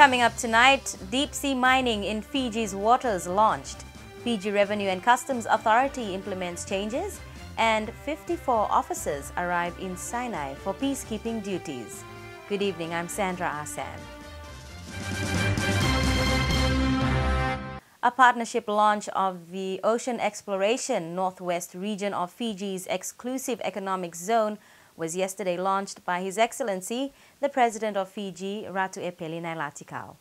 Coming up tonight, deep-sea mining in Fiji's waters launched. Fiji Revenue and Customs Authority implements changes, and 54 officers arrive in Sinai for peacekeeping duties. Good evening, I'm Sandra Asan. A partnership launch of the Ocean Exploration Northwest region of Fiji's exclusive economic zone was yesterday launched by His Excellency, the President of Fiji, Ratu Epeli Nailatikau.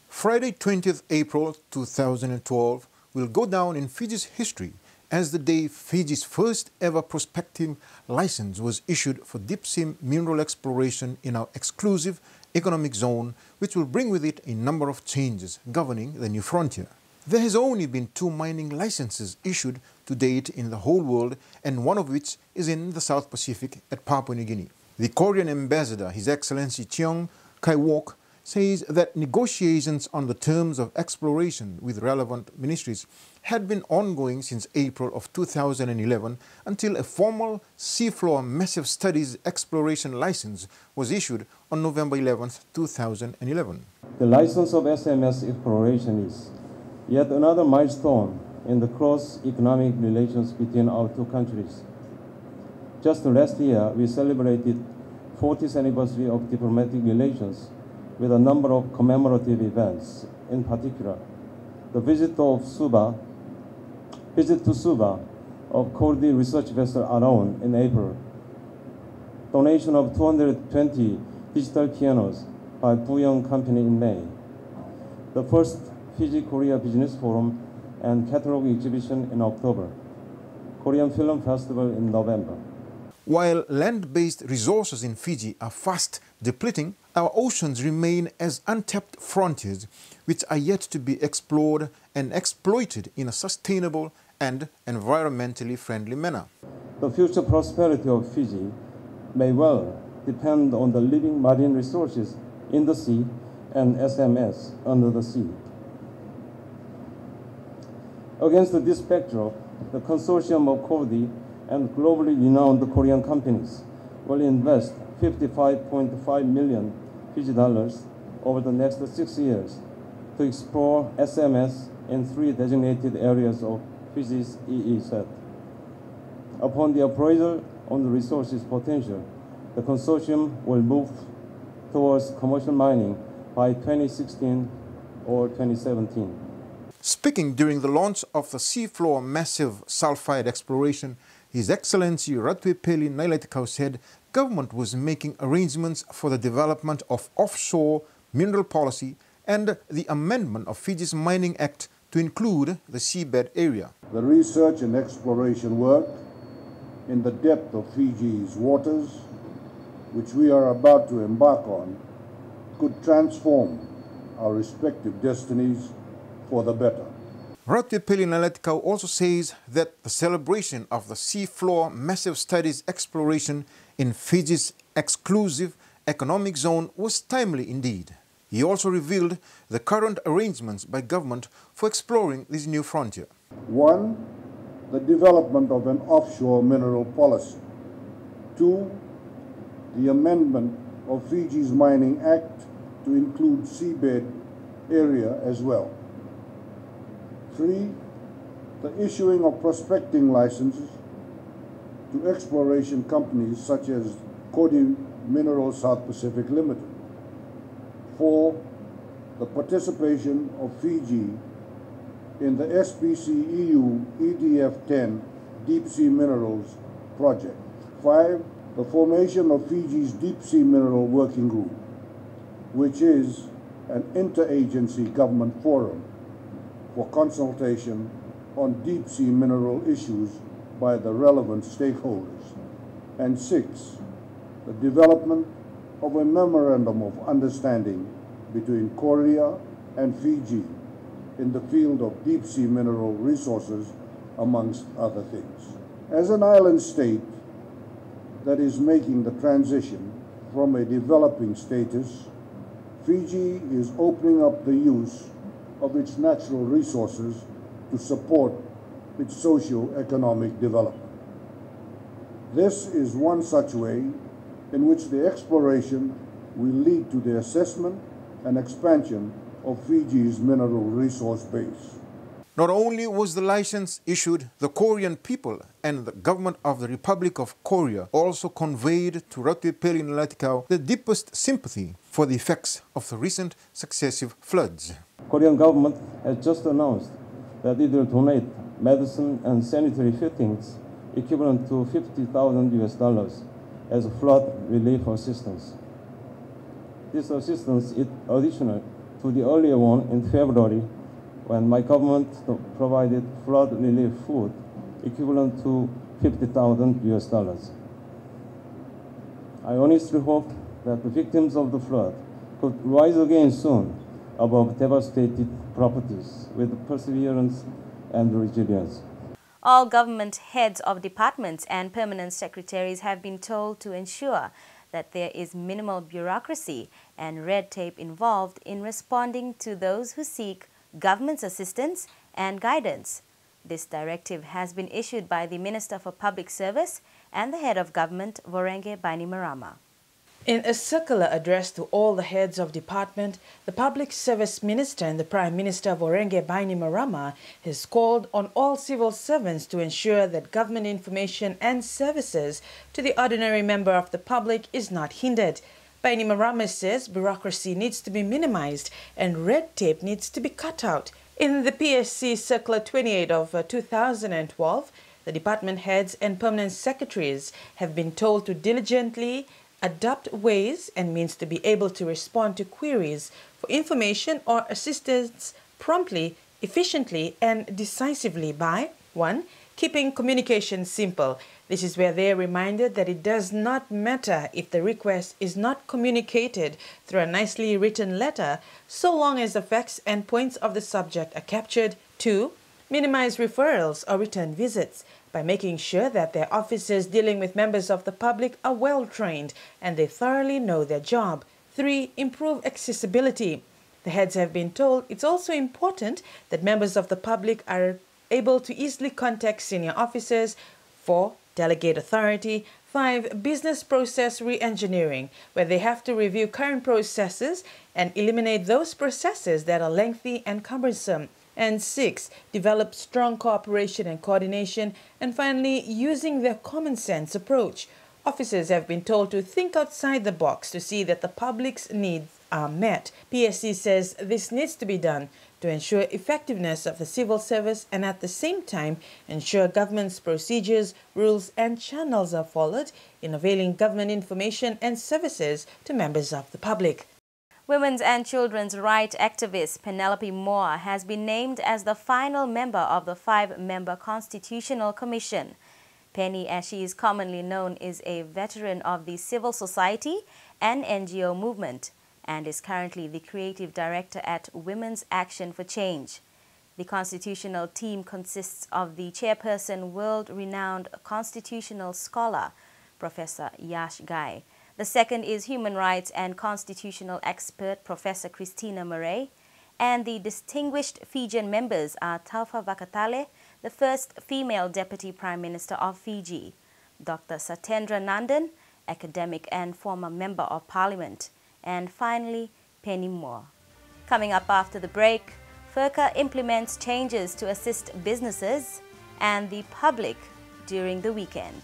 Friday, 20th April 2012 will go down in Fiji's history as the day Fiji's first ever prospecting license was issued for deep-sea mineral exploration in our exclusive economic zone, which will bring with it a number of changes governing the new frontier. There has only been 2 mining licenses issued to date in the whole world, and one of which is in the South Pacific at Papua New Guinea. The Korean ambassador, His Excellency Cheong Kai-wok, says that negotiations on the terms of exploration with relevant ministries had been ongoing since April of 2011 until a formal seafloor massive studies exploration license was issued on November 11, 2011. The license of SMS exploration is yet another milestone in the cross-economic relations between our two countries. Just last year, we celebrated 40th anniversary of diplomatic relations with a number of commemorative events. In particular, the visit to Suva of Kordi research vessel Aron in April, donation of 220 digital pianos by Buyong Company in May, the first Fiji-Korea Business Forum and Catalog Exhibition in October, Korean Film Festival in November. While land-based resources in Fiji are fast depleting, our oceans remain as untapped frontiers which are yet to be explored and exploited in a sustainable and environmentally friendly manner. The future prosperity of Fiji may well depend on the living marine resources in the sea and SMS under the sea. Against this backdrop, the consortium of Kordi and globally renowned Korean companies will invest 55.5 million Fiji dollars over the next 6 years to explore SMS in 3 designated areas of Fiji's EEZ. Upon the appraisal on the resources potential, the consortium will move towards commercial mining by 2016 or 2017. Speaking during the launch of the seafloor massive sulfide exploration, His Excellency Ratu Epeli Nailatikau said government was making arrangements for the development of offshore mineral policy and the amendment of Fiji's Mining Act to include the seabed area. The research and exploration work in the depth of Fiji's waters, which we are about to embark on, could transform our respective destinies for the better. Ratu Epeli Nailatikau also says that the celebration of the seafloor massive studies exploration in Fiji's exclusive economic zone was timely indeed. He also revealed the current arrangements by government for exploring this new frontier. 1. The development of an offshore mineral policy. 2. The amendment of Fiji's Mining Act to include seabed area as well. 3. The issuing of prospecting licenses to exploration companies such as Kordi Mineral South Pacific Limited. 4. The participation of Fiji in the SPC-EU EDF-10 Deep Sea Minerals Project. 5. The formation of Fiji's Deep Sea Mineral Working Group, which is an interagency government forum for consultation on deep-sea mineral issues by the relevant stakeholders. And 6, the development of a memorandum of understanding between Korea and Fiji in the field of deep-sea mineral resources, amongst other things. As an island state that is making the transition from a developing status, Fiji is opening up the use of its natural resources to support its socio-economic development. This is one such way in which the exploration will lead to the assessment and expansion of Fiji's mineral resource base. Not only was the license issued, the Korean people and the government of the Republic of Korea also conveyed to Ratu Pelin the deepest sympathy for the effects of the recent successive floods. Korean government has just announced that it will donate medicine and sanitary fittings equivalent to $50,000 as flood relief assistance. This assistance is additional to the earlier one in February, when my government provided flood relief food equivalent to $50,000. I honestly hope that the victims of the flood could rise again soon above devastated properties with perseverance and resilience. All government heads of departments and permanent secretaries have been told to ensure that there is minimal bureaucracy and red tape involved in responding to those who seek government's assistance and guidance. This directive has been issued by the Minister for Public Service and the head of government, Vorenge Bainimarama. In a circular address to all the heads of department, the Public Service Minister and the Prime Minister Vorenge Bainimarama has called on all civil servants to ensure that government information and services to the ordinary member of the public is not hindered. Bainimarama says bureaucracy needs to be minimized and red tape needs to be cut out. In the PSC Circular 28 of 2012, the department heads and permanent secretaries have been told to diligently adopt ways and means to be able to respond to queries for information or assistance promptly, efficiently, and decisively by 1. Keeping communication simple. This is where they are reminded that it does not matter if the request is not communicated through a nicely written letter, so long as the facts and points of the subject are captured. 2. Minimize referrals or return visits by making sure that their officers dealing with members of the public are well trained and they thoroughly know their job. 3. Improve accessibility. The heads have been told it's also important that members of the public are able to easily contact senior officers. 4. Delegate authority. 5. Business process re-engineering, where they have to review current processes and eliminate those processes that are lengthy and cumbersome. And 6. Develop strong cooperation and coordination. And finally, using their common sense approach. Officers have been told to think outside the box to see that the public's needs are met. PSC says this needs to be done to ensure effectiveness of the civil service and at the same time ensure government's procedures, rules and channels are followed in availing government information and services to members of the public. Women's and children's rights activist Penelope Moore has been named as the final member of the 5-member Constitutional Commission. Penny, as she is commonly known, is a veteran of the civil society and NGO movement and is currently the creative director at Women's Action for Change. The constitutional team consists of the chairperson, world-renowned constitutional scholar, Professor Yash Gai. The second is human rights and constitutional expert, Professor Christina Murray, and the distinguished Fijian members are Taufa Vakatale, the first female Deputy Prime Minister of Fiji, Dr. Satendra Nandan, academic and former Member of Parliament, and finally, Penny Moore. Coming up after the break, FERCA implements changes to assist businesses and the public during the weekend.